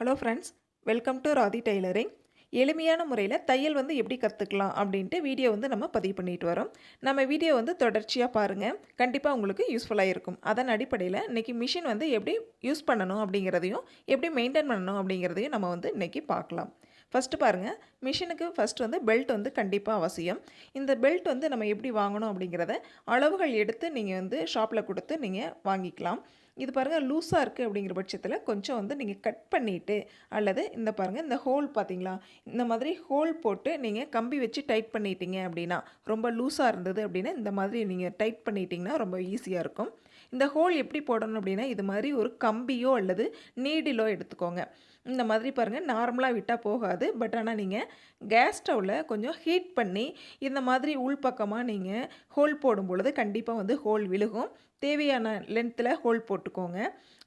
Hello friends, welcome to Radhi tailoring. எளிமையான முறையில் தையல் எப்படி கற்றுக்கலாம் அப்படின்ட்டு வீடியோ நம்ம பதிவு பண்ணிட்டு வரோம். நம்ம வீடியோ தொடர்ச்சியாக பாருங்கள், கண்டிப்பாக உங்களுக்கு யூஸ்ஃபுல்லாக இருக்கும். அதன் அடிப்படையில் இன்றைக்கி மிஷின் எப்படி யூஸ் பண்ணணும் அப்படிங்கிறதையும் எப்படி மெயின்டைன் பண்ணணும் அப்படிங்கிறதையும் நம்ம இன்றைக்கி பார்க்கலாம். ஃபஸ்ட்டு பாருங்கள், மிஷினுக்கு ஃபஸ்ட் பெல்ட் கண்டிப்பாக அவசியம். இந்த பெல்ட் நம்ம எப்படி வாங்கணும் அப்படிங்கிறத அளவுகள் எடுத்து நீங்கள் ஷாப்பில் கொடுத்து நீங்கள் வாங்கிக்கலாம். இது பாருங்கள், லூஸாக இருக்குது அப்படிங்கிற பட்சத்தில் கொஞ்சம் நீங்கள் கட் பண்ணிவிட்டு, அல்லது இந்த பாருங்கள், இந்த ஹோல் பார்த்தீங்களா, இந்த மாதிரி ஹோல் போட்டு நீங்கள் கம்பி வச்சு டைட் பண்ணிட்டீங்க அப்படின்னா, ரொம்ப லூஸாக இருந்தது அப்படின்னா இந்த மாதிரி நீங்கள் டைட் பண்ணிட்டீங்கன்னா ரொம்ப ஈஸியாக இருக்கும். இந்த ஹோல் எப்படி போடணும் அப்படின்னா, இது மாதிரி ஒரு கம்பியோ அல்லது நீடிலோ எடுத்துக்கோங்க. இந்த மாதிரி பாருங்கள், நார்மலாக விட்டால் போகாது. பட் ஆனால் நீங்கள் கேஸ் ஸ்டவ்வில் கொஞ்சம் ஹீட் பண்ணி இந்த மாதிரி உள்பக்கமாக நீங்கள் ஹோல் போடும் பொழுது கண்டிப்பாக ஹோல் விழுகும். தேவையான லென்த்தில் ஹோல் போட்டுக்கோங்க.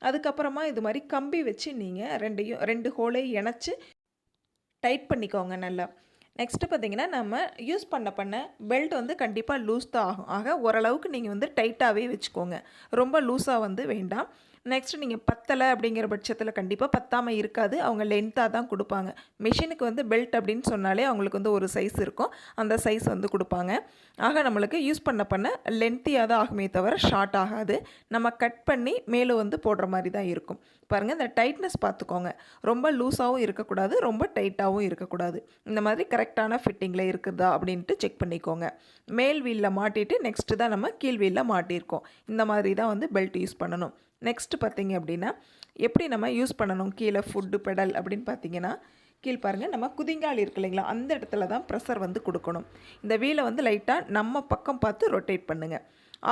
அதுக்கப்புறமா இது மாதிரி கம்பி வச்சு நீங்கள் ரெண்டு ஹோலையும் இணைச்சி டைட் பண்ணிக்கோங்க நல்லா. நெக்ஸ்ட்டு பார்த்திங்கன்னா, நம்ம யூஸ் பண்ண பெல்ட் கண்டிப்பாக லூஸ் தான் ஆகும். ஆக ஓரளவுக்கு நீங்கள் டைட்டாகவே வச்சுக்கோங்க. ரொம்ப லூஸாக வேண்டாம். நெக்ஸ்ட்டு நீங்கள் பத்தலை அப்படிங்கிற பட்சத்தில் கண்டிப்பாக பத்தாமல் இருக்காது. அவங்க லென்த்தாக தான் கொடுப்பாங்க. மிஷினுக்கு பெல்ட் அப்படின்னு சொன்னாலே அவங்களுக்கு ஒரு சைஸ் இருக்கும். அந்த சைஸ் கொடுப்பாங்க. ஆக நம்மளுக்கு யூஸ் பண்ண லென்த்தியாக தான் ஆகுமே தவிர ஷார்ட் ஆகாது. நம்ம கட் பண்ணி மேலே போடுற மாதிரி தான் இருக்கும். பாருங்கள், இந்த டைட்னஸ் பார்த்துக்கோங்க. ரொம்ப லூஸாகவும் இருக்கக்கூடாது, ரொம்ப டைட்டாகவும் இருக்கக்கூடாது. இந்த மாதிரி கரெக்டான ஃபிட்டிங்கில் இருக்குதா அப்படின்ட்டு செக் பண்ணிக்கோங்க. மேல் வீலில் மாட்டிட்டு நெக்ஸ்ட்டு தான் நம்ம கீழ் வீலில் மாட்டியிருக்கோம். இந்த மாதிரி தான் பெல்ட் யூஸ் பண்ணணும். நெக்ஸ்ட்டு பார்த்திங்க அப்படின்னா, எப்படி நம்ம யூஸ் பண்ணணும் கீழே ஃபுட்டு பெடல் அப்படின்னு பார்த்தீங்கன்னா, கீழே பாருங்கள், நம்ம குதிங்கால் இருக்கு இல்லைங்களா, அந்த இடத்துல தான் ப்ரெஷர் கொடுக்கணும். இந்த வீலை லைட்டாக நம்ம பக்கம் பார்த்து ரொட்டேட் பண்ணுங்கள்.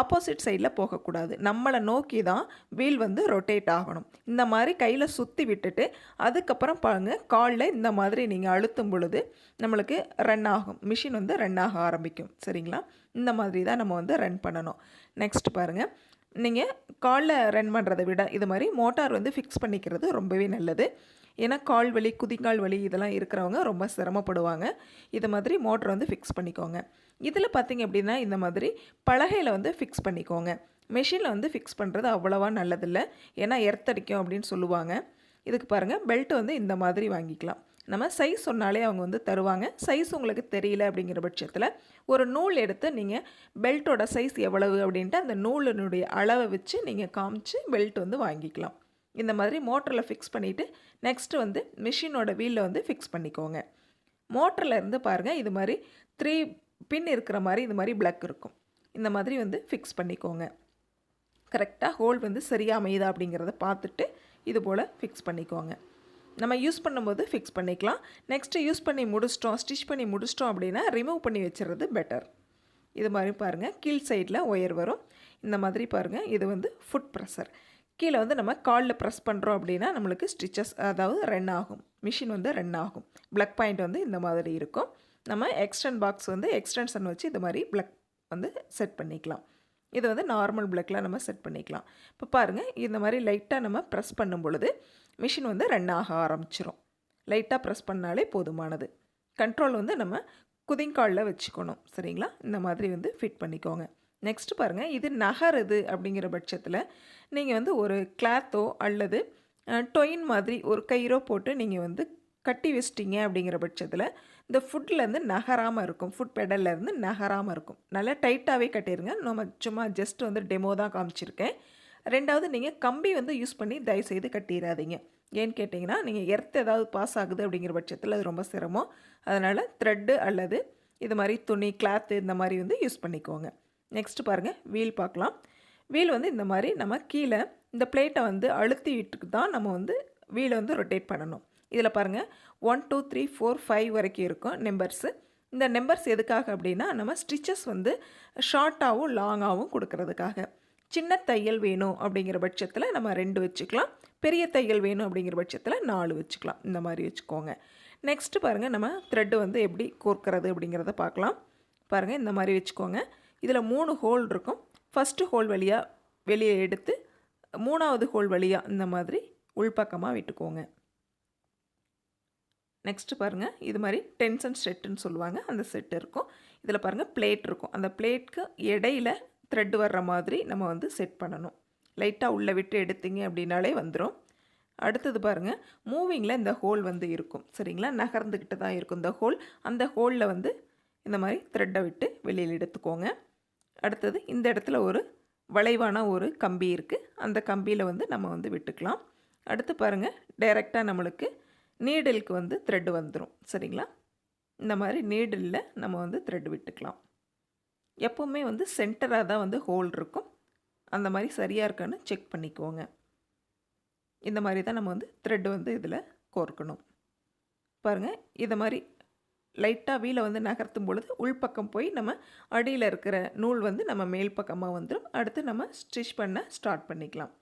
ஆப்போசிட் சைடில் போகக்கூடாது. நம்மளை நோக்கி தான் வீல் ரொட்டேட் ஆகணும். இந்த மாதிரி கையில் சுற்றி விட்டுட்டு அதுக்கப்புறம் பாருங்கள், காலில் இந்த மாதிரி நீங்கள் அழுத்தும் பொழுது நம்மளுக்கு ரன் ஆகும். மிஷின் ரன் ஆக ஆரம்பிக்கும். சரிங்களா? இந்த மாதிரி தான் நம்ம ரன் பண்ணணும். நெக்ஸ்ட் பாருங்கள், நீங்கள் காலில் ரன் பண்ணுறதை விட இது மாதிரி மோட்டார் ஃபிக்ஸ் பண்ணிக்கிறது ரொம்பவே நல்லது. ஏன்னா கால் வலி, குதிங்கால் வலி இதெல்லாம் இருக்கிறவங்க ரொம்ப சிரமப்படுவாங்க. இது மாதிரி மோட்டர் ஃபிக்ஸ் பண்ணிக்கோங்க. இதில் பார்த்திங்க அப்படின்னா, இந்த மாதிரி பலகையில் ஃபிக்ஸ் பண்ணிக்கோங்க. மெஷினில் ஃபிக்ஸ் பண்ணுறது அவ்வளோவா நல்லதில்லை. ஏன்னா எர்த்தடிக்கும் அப்படின்னு சொல்லுவாங்க. இதுக்கு பாருங்கள், பெல்ட் இந்த மாதிரி வாங்கிக்கலாம். நம்ம சைஸ் சொன்னாலே அவங்க தருவாங்க. சைஸ் உங்களுக்கு தெரியல அப்படிங்கிற பட்சத்தில் ஒரு நூல் எடுத்து நீங்கள் பெல்ட்டோட சைஸ் எவ்வளவு அப்படின்ட்டு அந்த நூலினுடைய அளவை வச்சு நீங்கள் காமிச்சு பெல்ட் வாங்கிக்கலாம். இந்த மாதிரி மோட்டரில் ஃபிக்ஸ் பண்ணிவிட்டு நெக்ஸ்ட்டு மிஷினோட வீலில் ஃபிக்ஸ் பண்ணிக்கோங்க. மோட்டரில் இருந்து பாருங்கள், இது மாதிரி 3 பின் இருக்கிற மாதிரி இது மாதிரி பிளக் இருக்கும். இந்த மாதிரி ஃபிக்ஸ் பண்ணிக்கோங்க. கரெக்டாக ஹோல் சரியாக அமையுதா அப்படிங்கிறத பார்த்துட்டு இது போல் ஃபிக்ஸ் பண்ணிக்கோங்க. நம்ம யூஸ் பண்ணும்போது ஃபிக்ஸ் பண்ணிக்கலாம். நெக்ஸ்ட்டு யூஸ் பண்ணி முடிச்சிட்டோம், ஸ்டிச் பண்ணி முடிச்சிட்டோம் அப்படின்னா ரிமூவ் பண்ணி வச்சுறது பெட்டர். இது மாதிரி பாருங்கள், கீழ் சைடில் ஒயர் வரும். இந்த மாதிரி பாருங்கள், இது ஃபுட் ப்ரெஷர். கீழே நம்ம காலில் ப்ரெஸ் பண்ணுறோம் அப்படின்னா நம்மளுக்கு ஸ்டிச்சஸ் அதாவது ரன் ஆகும். மிஷின் ரன் ஆகும். ப்ளக் பாயிண்ட் இந்த மாதிரி இருக்கும். நம்ம பாக்ஸ் எக்ஸ்டென்ஷன் வச்சு இது மாதிரி ப்ளக் செட் பண்ணிக்கலாம். இது நார்மல் ப்ளக்கில் நம்ம செட் பண்ணிக்கலாம். இப்போ பாருங்கள், இந்த மாதிரி லைட்டாக நம்ம ப்ரெஸ் பண்ணும் பொழுது மிஷின் ரன் ஆக ஆரம்பிச்சிடும். லைட்டாக ப்ரெஸ் பண்ணாலே போதுமானது. கண்ட்ரோல் நம்ம குதிங்காலில் வச்சுக்கணும். சரிங்களா? இந்த மாதிரி ஃபிட் பண்ணிக்கோங்க. நெக்ஸ்ட்டு பாருங்கள், இது நகருது அப்படிங்கிற பட்சத்தில் நீங்கள் ஒரு கிளாத்தோ அல்லது டொயின் மாதிரி ஒரு கயிறோ போட்டு நீங்கள் கட்டி வச்சிட்டிங்க அப்படிங்கிற பட்சத்தில் இந்த ஃபுட்லேருந்து நகராமல் இருக்கும். ஃபுட் பெடல்லேருந்து நகராமல் இருக்கும். நல்லா டைட்டாகவே கட்டிடுங்க. நம்ம சும்மா ஜஸ்ட் டெமோ தான் காமிச்சிருக்கேன். ரெண்டாவது, நீங்கள் கம்பி யூஸ் பண்ணி தயவுசெய்து கட்டிடாதீங்க. ஏன்னு கேட்டிங்கன்னா, நீங்கள் ஏதாவது பாஸ் ஆகுது அப்படிங்கிற பட்சத்தில் அது ரொம்ப சிரமம். அதனால் த்ரெட்டு அல்லது இது மாதிரி துணி, கிளாத்து இந்த மாதிரி யூஸ் பண்ணிக்கோங்க. நெக்ஸ்ட்டு பாருங்கள், வீல் பார்க்கலாம். வீல் இந்த மாதிரி நம்ம கீழே இந்த பிளேட்டை அழுத்தி விட்டு தான் நம்ம வீலை ரொட்டேட் பண்ணணும். இதில் பாருங்கள், 1 2 3 4 5 வரைக்கும் இருக்கும் நம்பர்ஸு. இந்த நம்பர்ஸ் எதுக்காக அப்படின்னா, நம்ம ஸ்டிச்சஸ் ஷார்ட்டாகவும் லாங்காகவும் கொடுக்கறதுக்காக. சின்ன தையல் வேணும் அப்படிங்கிற பட்சத்தில் நம்ம 2 வச்சுக்கலாம். பெரிய தையல் வேணும் அப்படிங்கிற பட்சத்தில் 4 வச்சுக்கலாம். இந்த மாதிரி வச்சுக்கோங்க. நெக்ஸ்ட்டு பாருங்கள், நம்ம த்ரெட்டு எப்படி கோர்க்கிறது அப்படிங்கிறத பார்க்கலாம். பாருங்கள், இந்த மாதிரி வச்சுக்கோங்க. இதில் 3 ஹோல் இருக்கும். ஃபஸ்ட்டு ஹோல் வழியாக வெளியே எடுத்து 3வது ஹோல் வழியாக இந்த மாதிரி உள்பக்கமாக விட்டுக்கோங்க. நெக்ஸ்ட்டு பாருங்கள், இது மாதிரி டென்ஷன் செட்டுன்னு சொல்லுவாங்க. அந்த செட் இருக்கும். இதில் பாருங்கள், பிளேட் இருக்கும். அந்த பிளேட்க்கு இடையில த்ரெட் வர்ற மாதிரி நம்ம செட் பண்ணணும். லைட்டாக உள்ளே விட்டு எடுத்தீங்க அப்படின்னாலே வந்துடும். அடுத்தது பாருங்கள், மூவிங்கில் இந்த ஹோல் வந்து இருக்கும் சரிங்களா, நகர்ந்துக்கிட்டு தான் இருக்கும் இந்த ஹோல். அந்த ஹோலில் வந்து இந்த மாதிரி த்ரெட்டை விட்டு வெளியில் எடுத்துக்கோங்க. அடுத்தது இந்த இடத்துல ஒரு வளைவான ஒரு கம்பி இருக்குது, அந்த கம்பியில் வந்து நம்ம வந்து விட்டுக்கலாம். அடுத்து பாருங்கள், டைரெக்டாக நம்மளுக்கு நீடிலுக்கு வந்து த்ரெட்டு வந்துடும் சரிங்களா. இந்த மாதிரி நீடிலில் நம்ம வந்து த்ரெட் விட்டுக்கலாம். எப்போவுமே வந்து சென்டராக தான் வந்து ஹோல் இருக்கும், அந்த மாதிரி சரியாக இருக்கான்னு செக் பண்ணிக்கோங்க. இந்த மாதிரி தான் நம்ம வந்து த்ரெட் வந்து இதில் கோர்க்கணும். பாருங்கள், இதை மாதிரி லைட்டாக வீலை வந்து நகர்த்தும் பொழுது உள்பக்கம் போய் நம்ம அடியில் இருக்கிற நூல் வந்து நம்ம மேல் பக்கமாக வந்துடும். அடுத்து நம்ம ஸ்டிச் பண்ண ஸ்டார்ட் பண்ணிக்கலாம்.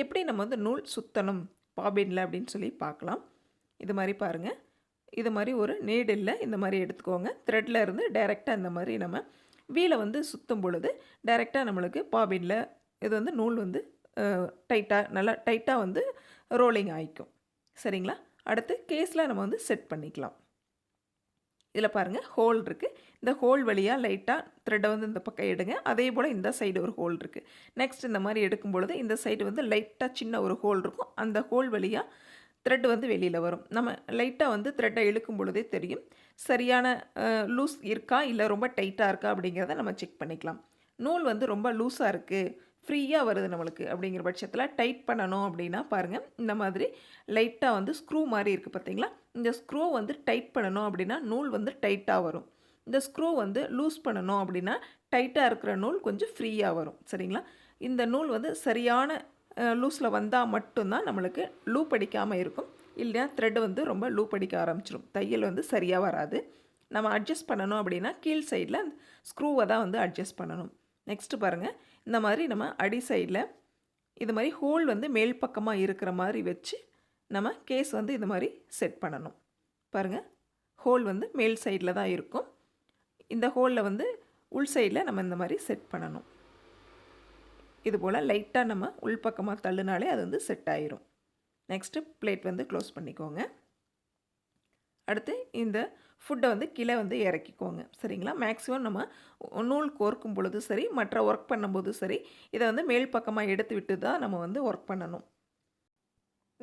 எப்படி நம்ம வந்து நூல் சுற்றணும் பாபினில் அப்படின்னு சொல்லி பார்க்கலாம். இது மாதிரி பாருங்கள், இது மாதிரி ஒரு நீடில் இந்த மாதிரி எடுத்துக்கோங்க. த்ரெட்டில் இருந்து டைரெக்டாக இந்த மாதிரி நம்ம வீலை வந்து சுற்றும் பொழுது டைரெக்டாக நம்மளுக்கு பாபினில் இது வந்து நூல் வந்து டைட்டாக நல்லா டைட்டாக வந்து ரோலிங் ஆகிக்கும் சரிங்களா. அடுத்து கேஸில் நம்ம வந்து செட் பண்ணிக்கலாம். இதில் பாருங்கள், ஹோல் இருக்குது. இந்த ஹோல் வழியாக லைட்டாக த்ரெட்டை வந்து இந்த பக்கம் எடுங்க. அதே போல் இந்த சைடு ஒரு ஹோல் இருக்குது. நெக்ஸ்ட் இந்த மாதிரி எடுக்கும் பொழுது இந்த சைடு வந்து லைட்டாக சின்ன ஒரு ஹோல் இருக்கும். அந்த ஹோல் வழியாக த்ரெட் வந்து வெளியில் வரும். நம்ம லைட்டாக வந்து த்ரெட்டை இழுக்கும் பொழுதே தெரியும் சரியான லூஸ் இருக்கா இல்லை ரொம்ப டைட்டாக இருக்கா அப்படிங்கிறத நம்ம செக் பண்ணிக்கலாம். நூல் வந்து ரொம்ப லூஸாக இருக்குது, ஃப்ரீயாக வருது நம்மளுக்கு அப்படிங்கிற பட்சத்தில் டைட் பண்ணணும் அப்படின்னா பாருங்கள், இந்த மாதிரி லைட்டாக வந்து ஸ்க்ரூ மாதிரி இருக்குது பார்த்தீங்களா, இந்த ஸ்க்ரூ வந்து டைட் பண்ணணும் அப்படின்னா நூல் வந்து டைட்டாக வரும். இந்த ஸ்க்ரூ வந்து லூஸ் பண்ணணும் அப்படின்னா டைட்டாக இருக்கிற நூல் கொஞ்சம் ஃப்ரீயாக வரும் சரிங்களா. இந்த நூல் வந்து சரியான லூஸில் வந்தால் மட்டும்தான் நம்மளுக்கு லூப் அடிக்காமல் இருக்கும். இல்லையா த்ரெட் வந்து ரொம்ப லூப் அடிக்க ஆரம்பிச்சிடும், தையல் வந்து சரியாக வராது. நம்ம அட்ஜஸ்ட் பண்ணணும் அப்படின்னா கீழ் சைடில் ஸ்க்ரூவை தான் வந்து அட்ஜஸ்ட் பண்ணணும். நெக்ஸ்ட்டு பாருங்கள், இந்த மாதிரி நம்ம அடி சைடில் இது மாதிரி ஹோல் வந்து மேல் பக்கமாக இருக்கிற மாதிரி வச்சு நம்ம கேஸ் வந்து இது மாதிரி செட் பண்ணணும். பாருங்கள், ஹோல் வந்து மேல் சைடில் தான் இருக்கும். இந்த ஹோலில் வந்து உள் சைடில் நம்ம இந்த மாதிரி செட் பண்ணணும். இது போல் லைட்டாக நம்ம உள்பக்கமாக தள்ளுனாலே அது வந்து செட் ஆயிரும். நெக்ஸ்ட்டு பிளேட் வந்து க்ளோஸ் பண்ணிக்கோங்க. அடுத்து இந்த ஃபுட்டை வந்து கீழே வந்து இறக்கிக்கோங்க சரிங்களா. மேக்ஸிமம் நம்ம நூல் கோர்க்கும் பொழுது சரி, மற்ற ஒர்க் பண்ணும்போது சரி, இதை வந்து மேல் பக்கமாக எடுத்து விட்டு தான் நம்ம வந்து ஒர்க் பண்ணணும்.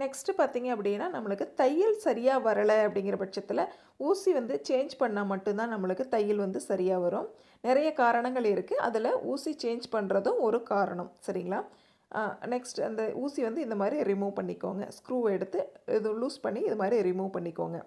நெக்ஸ்ட்டு பார்த்திங்க அப்படின்னா, நம்மளுக்கு தையல் சரியாக வரலை அப்படிங்கிற பட்சத்தில் ஊசி வந்து சேஞ்ச் பண்ணால் மட்டும்தான் நம்மளுக்கு தையல் வந்து சரியாக வரும். நிறைய காரணங்கள் இருக்குது, அதில் ஊசி சேஞ்ச் பண்ணுறதும் ஒரு காரணம் சரிங்களா. நெக்ஸ்ட் அந்த ஊசி வந்து இந்த மாதிரி ரிமூவ் பண்ணிக்கோங்க. ஸ்க்ரூவை எடுத்து இது லூஸ் பண்ணி இது மாதிரி ரிமூவ் பண்ணிக்கோங்க.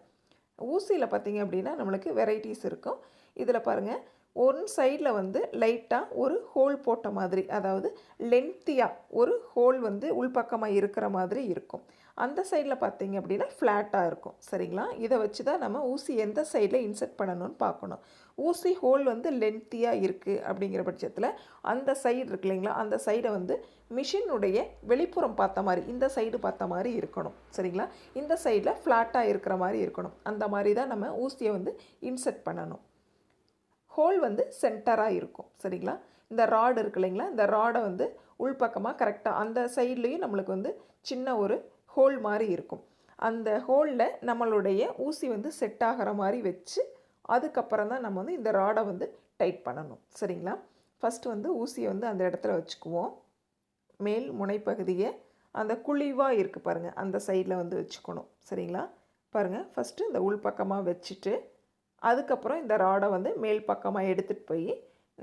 ஊசியில் பார்த்திங்க அப்படின்னா நம்மளுக்கு வெரைட்டிஸ் இருக்கும். இதில் பாருங்கள், ஒன் சைடில் வந்து லைட்டாக ஒரு ஹோல் போட்ட மாதிரி, அதாவது லென்த்தியாக ஒரு ஹோல் வந்து உள்பக்கமாக இருக்கிற மாதிரி இருக்கும். அந்த சைடில் பார்த்திங்க அப்படின்னா ஃப்ளாட்டாக இருக்கும் சரிங்களா. இதை வச்சு தான் நம்ம ஊசி எந்த சைடில் இன்செர்ட் பண்ணணும்னு பார்க்கணும். ஊசி ஹோல் வந்து லென்த்தியாக இருக்குது அப்படிங்கிற பட்சத்தில் அந்த சைடு இருக்கு இல்லைங்களா, அந்த சைடை வந்து மிஷினுடைய வெளிப்புறம் பார்த்த மாதிரி இந்த சைடு பார்த்த மாதிரி இருக்கணும் சரிங்களா. இந்த சைடில் ஃப்ளாட்டாக இருக்கிற மாதிரி இருக்கணும். அந்த மாதிரி தான் நம்ம ஊசியை வந்து இன்செர்ட் பண்ணணும். ஹோல் வந்து சென்டராக இருக்கும் சரிங்களா. இந்த ராடு இருக்கு இல்லைங்களா, இந்த ராடை வந்து உள்பக்கமாக கரெக்டாக அந்த சைட்லேயும் நம்மளுக்கு வந்து சின்ன ஒரு ஹோல் மாதிரி இருக்கும். அந்த ஹோலில் நம்மளுடைய ஊசி வந்து செட் ஆகிற மாதிரி வச்சு அதுக்கப்புறம் தான் நம்ம வந்து இந்த ராடை வந்து டைட் பண்ணணும் சரிங்களா. ஃபஸ்ட்டு வந்து ஊசியை வந்து அந்த இடத்துல வச்சுக்குவோம். மேல் முனைப்பகுதியை அந்த குழிவாக இருக்குது பாருங்கள், அந்த சைடில் வந்து வச்சுக்கணும் சரிங்களா. பாருங்கள், ஃபஸ்ட்டு இந்த உள்பக்கமாக வச்சுட்டு அதுக்கப்புறம் இந்த ராடை வந்து மேல் பக்கமாக எடுத்துகிட்டு போய்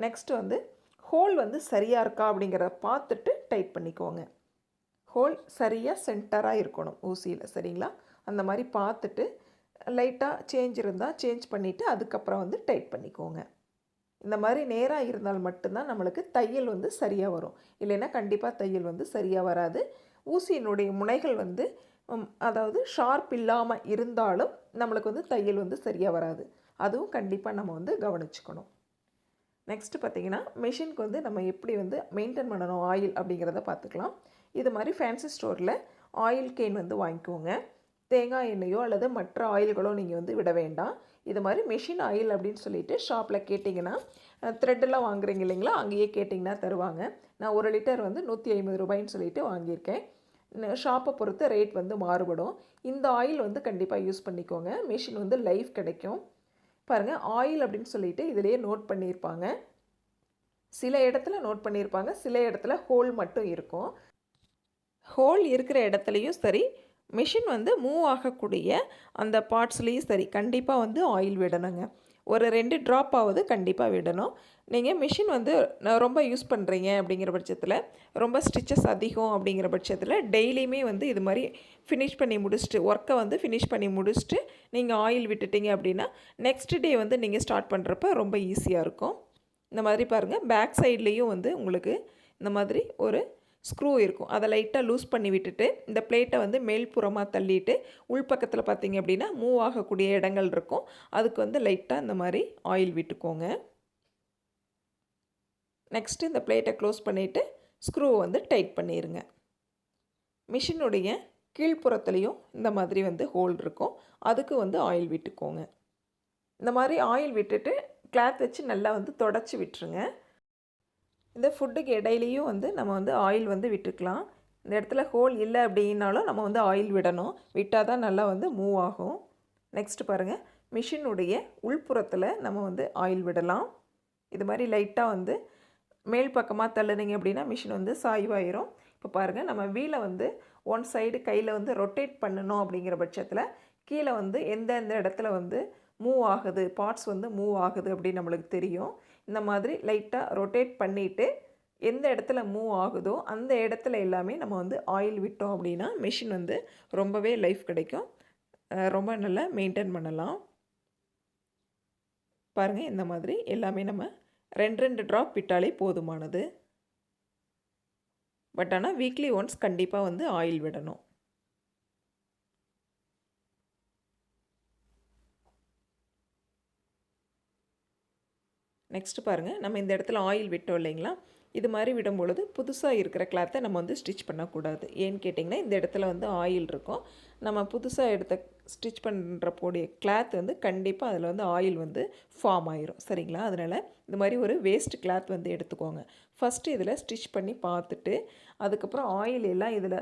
நெக்ஸ்ட்டு வந்து ஹோல் வந்து சரியாக இருக்கா அப்படிங்கிறத பார்த்துட்டு டைட் பண்ணிக்கோங்க. ஹோல் சரியாக சென்டராக இருக்கணும் ஊசியில் சரிங்களா. அந்த மாதிரி பார்த்துட்டு லைட்டாக சேஞ்ச் இருந்தால் சேஞ்ச் பண்ணிவிட்டு அதுக்கப்புறம் வந்து டைட் பண்ணிக்கோங்க. இந்த மாதிரி நேராக இருந்தால் மட்டும்தான் நம்மளுக்கு தையல் வந்து சரியாக வரும். இல்லைன்னா கண்டிப்பாக தையல் வந்து சரியாக வராது. ஊசியினுடைய முனைகள் வந்து அதாவது ஷார்ப் இல்லாமல் இருந்தாலும் நம்மளுக்கு வந்து தையல் வந்து சரியாக வராது. அதுவும் கண்டிப்பாக நம்ம வந்து கவனிச்சுக்கணும். நெக்ஸ்ட்டு பார்த்திங்கன்னா, மிஷினுக்கு வந்து நம்ம எப்படி வந்து மெயின்டைன் பண்ணணும் ஆயில் அப்படிங்கிறத பார்த்துக்கலாம். இது மாதிரி ஃபேன்சி ஸ்டோரில் ஆயில் கேன் வந்து வாங்கிக்கோங்க. தேங்காய் எண்ணெயோ அல்லது மற்ற ஆயில்களோ நீங்கள் வந்து விட வேண்டாம். இது மாதிரி மெஷின் ஆயில் அப்படின்னு சொல்லிட்டு ஷாப்பில் கேட்டிங்கன்னா, த்ரெட்டெல்லாம் வாங்குறீங்க இல்லைங்களா, அங்கேயே கேட்டிங்கன்னா தருவாங்க. நான் 1 லிட்டர் வந்து 150 ரூபாய்ன்னு சொல்லிட்டு வாங்கியிருக்கேன். ஷாப்பை பொறுத்து ரேட் வந்து மாறுபடும். இந்த ஆயில் வந்து கண்டிப்பாக யூஸ் பண்ணிக்கோங்க. மிஷின் வந்து லைஃப் கிடைக்கும். பாருங்கள், ஆயில் அப்படின்னு சொல்லிட்டு இதிலேயே நோட் பண்ணியிருப்பாங்க. சில இடத்துல நோட் பண்ணியிருப்பாங்க, சில இடத்துல ஹோல் மட்டும் இருக்கும். ஹோல் இருக்கிற இடத்துலையும் சரி, மிஷின் வந்து மூவ் ஆகக்கூடிய அந்த பார்ட்ஸ்லேயும் சரி கண்டிப்பாக வந்து ஆயில் விடணுங்க. ஒரு 2 ட்ராப் ஆவது கண்டிப்பாக விடணும். நீங்கள் மிஷின் வந்து ரொம்ப யூஸ் பண்ணுறீங்க அப்படிங்கிற பட்சத்தில், ரொம்ப ஸ்டிச்சஸ் அதிகம் அப்படிங்கிற பட்சத்தில் டெய்லியுமே வந்து இது மாதிரி ஃபினிஷ் பண்ணி முடிச்சுட்டு ஒர்க்கை வந்து ஃபினிஷ் பண்ணி முடிச்சுட்டு நீங்கள் ஆயில் விட்டுட்டீங்க அப்படின்னா நெக்ஸ்ட் டே வந்து நீங்கள் ஸ்டார்ட் பண்ணுறப்ப ரொம்ப ஈஸியாக இருக்கும். இந்த மாதிரி பாருங்கள், பேக் சைட்லேயும் வந்து உங்களுக்கு இந்த மாதிரி ஒரு ஸ்க்ரூ இருக்கும். அதை லைட்டாக லூஸ் பண்ணி விட்டுட்டு இந்த பிளேட்டை வந்து மேல்புறமாக தள்ளிட்டு உள்பக்கத்தில் பார்த்தீங்க அப்படின்னா மூவ் ஆகக்கூடிய இடங்கள் இருக்கும். அதுக்கு வந்து லைட்டாக இந்த மாதிரி ஆயில் விட்டுக்கோங்க. நெக்ஸ்ட்டு இந்த பிளேட்டை க்ளோஸ் பண்ணிவிட்டு ஸ்க்ரூவை வந்து டைட் பண்ணிடுங்க. மிஷினுடைய கீழ்ப்புறத்துலேயும் இந்த மாதிரி வந்து ஹோல் இருக்கும். அதுக்கு வந்து ஆயில் விட்டுக்கோங்க. இந்த மாதிரி ஆயில் விட்டுட்டு கிளாத் வச்சு நல்லா வந்து தொடச்சி விட்டுருங்க. இந்த ஃபுட்டுக்கு இடையிலையும் வந்து நம்ம வந்து ஆயில் வந்து விட்டுக்கலாம். இந்த இடத்துல ஹோல் இல்லை அப்படின்னாலும் நம்ம வந்து ஆயில் விடணும். விட்டால் தான் நல்லா வந்து மூவ் ஆகும். நெக்ஸ்ட் பாருங்கள், மிஷினுடைய உள்புறத்தில் நம்ம வந்து ஆயில் விடலாம். இது மாதிரி லைட்டாக வந்து மேல் பக்கமாக தள்ளுனீங்க அப்படின்னா மிஷின் வந்து சாய்வாயிரும். இப்போ பாருங்கள், நம்ம வீலை வந்து ஒன் சைடு கையில் வந்து ரொட்டேட் பண்ணணும் அப்படிங்கிற பட்சத்தில் கீழே வந்து எந்தெந்த இடத்துல வந்து மூவ் ஆகுது, பார்ட்ஸ் வந்து மூவ் ஆகுது அப்படின்னு நம்மளுக்கு தெரியும். இந்த மாதிரி லைட்டாக ரொட்டேட் பண்ணிவிட்டு எந்த இடத்துல மூவ் ஆகுதோ அந்த இடத்துல எல்லாமே நம்ம வந்து ஆயில் விட்டோம் அப்படின்னா மிஷின் வந்து ரொம்பவே லைஃப் கிடைக்கும். ரொம்ப நல்லா மெயின்டைன் பண்ணலாம். பாருங்கள், இந்த மாதிரி எல்லாமே நம்ம 2 ட்ராப் விட்டாலே போதுமானது. பட் ஆனால் வீக்லி ஒன்ஸ் கண்டிப்பாக வந்து ஆயில் விடணும். நெக்ஸ்ட்டு பாருங்கள், நம்ம இந்த இடத்துல ஆயில் விட்டோம் இல்லைங்களா, இது மாதிரி விடும்பொழுது புதுசாக இருக்கிற கிளாத்தை நம்ம வந்து ஸ்டிச் பண்ணக்கூடாது. ஏன்னு கேட்டிங்கன்னா இந்த இடத்துல வந்து ஆயில் இருக்கும். நம்ம புதுசாக எடுத்த ஸ்டிச் பண்ணுறப்போடைய கிளாத் வந்து கண்டிப்பாக அதில் வந்து ஆயில் வந்து ஃபார்ம் ஆயிரும். சரிங்களா? அதனால் இந்த மாதிரி ஒரு வேஸ்ட் கிளாத் வந்து எடுத்துக்கோங்க. ஃபஸ்ட்டு இதில் ஸ்டிச் பண்ணி பார்த்துட்டு அதுக்கப்புறம் ஆயில் எல்லாம் இதில்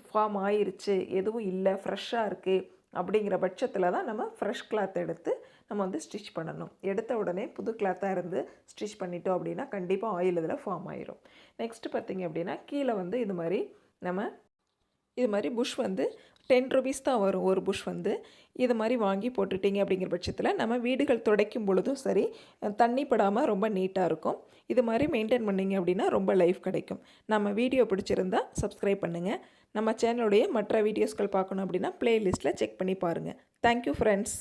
ஃபார்ம் ஆயிருச்சு, எதுவும் இல்லை, ஃப்ரெஷ்ஷாக இருக்குது அப்படிங்கிற பட்சத்தில் தான் நம்ம ஃப்ரெஷ் கிளாத் எடுத்து நம்ம வந்து ஸ்டிச் பண்ணணும். எடுத்த உடனே புது கிளாத்தாக இருந்து ஸ்டிச் பண்ணிட்டோம் அப்படின்னா கண்டிப்பாக ஆயில் இதில் ஃபார்ம் ஆயிரும். நெக்ஸ்ட்டு பார்த்திங்க அப்படின்னா கீழே வந்து இது மாதிரி புஷ் வந்து 10 ருபீஸ் தான் வரும் ஒரு புஷ் வந்து. இது மாதிரி வாங்கி போட்டுட்டிங்க அப்படிங்கிற பட்சத்தில் நம்ம வீடுகள் துடைக்கும் பொழுதும் சரி தண்ணி படாமல் ரொம்ப நீட்டாக இருக்கும். இது மாதிரி மெயின்டைன் பண்ணிங்க அப்படின்னா ரொம்ப லைஃப் கிடைக்கும். நம்ம வீடியோ பிடிச்சிருந்தால் சப்ஸ்கிரைப் பண்ணுங்கள். நம்ம சேனலுடைய மற்ற வீடியோஸ்கள் பார்க்கணும் அப்படின்னா ப்ளேலிஸ்ட்டில் செக் பண்ணி பாருங்கள். Thank you friends.